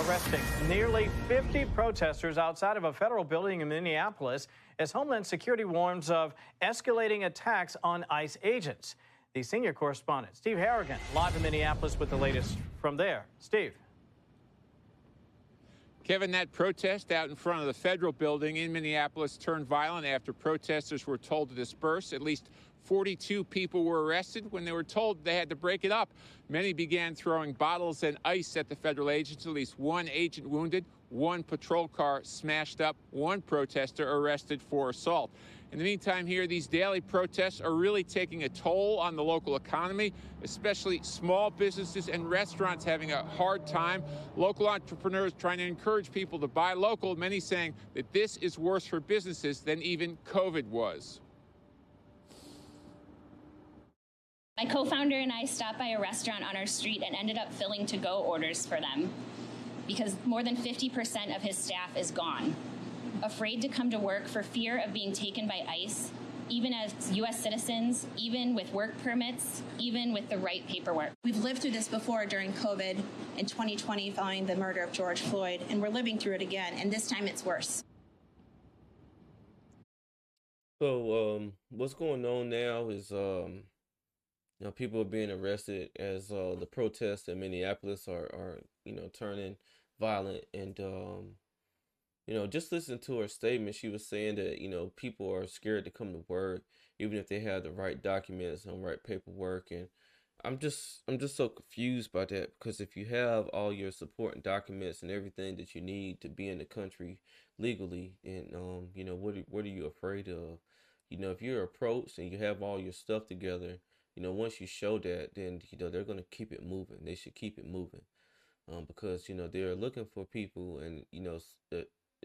Arresting nearly 50 protesters outside of a federal building in Minneapolis as Homeland Security warns of escalating attacks on ICE agents. The senior correspondent, Steve Harrigan, live in Minneapolis with the latest from there. Steve. Kevin, that protest out in front of the federal building in Minneapolis turned violent after protesters were told to disperse. At least 42 people were arrested when they were told they had to break it up. Many began throwing bottles and ice at the federal agents. At least one agent wounded, one patrol car smashed up, one protester arrested for assault. In the meantime here, these daily protests are really taking a toll on the local economy, especially small businesses and restaurants having a hard time. Local entrepreneurs trying to encourage people to buy local, many saying that this is worse for businesses than even COVID was. My co-founder and I stopped by a restaurant on our street and ended up filling to-go orders for them because more than 50% of his staff is gone. Afraid to come to work for fear of being taken by ICE, even as U.S. citizens, even with work permits, even with the right paperwork. We've lived through this before during COVID in 2020 following the murder of George Floyd, and we're living through it again, and this time it's worse. So what's going on now is people are being arrested as the protests in Minneapolis are turning violent, and just listen to her statement. She was saying that people are scared to come to work even if they have the right documents and right paperwork. And I'm just so confused by that, because if you have all your supporting documents and everything that you need to be in the country legally, and what are you afraid of? If you're approached and you have all your stuff together, once you show that, then they're going to keep it moving. They should keep it moving, because they're looking for people, and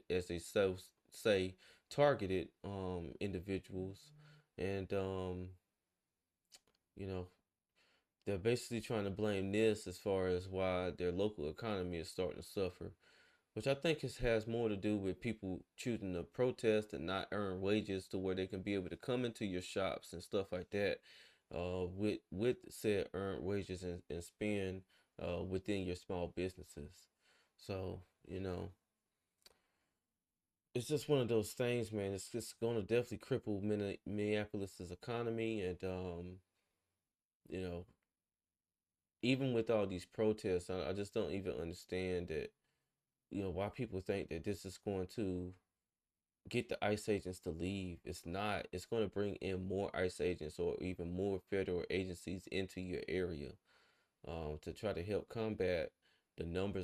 as they say, targeted individuals, and they're basically trying to blame this as far as why their local economy is starting to suffer, which I think has more to do with people choosing to protest and not earn wages to where they can be able to come into your shops and stuff like that, with said earned wages, and spend within your small businesses. So it's just one of those things, man. It's just going to definitely cripple Minneapolis's economy, and even with all these protests, I just don't even understand that, why people think that this is going to get the ICE agents to leave. It's not. It's going to bring in more ICE agents or even more federal agencies into your area, to try to help combat the numbers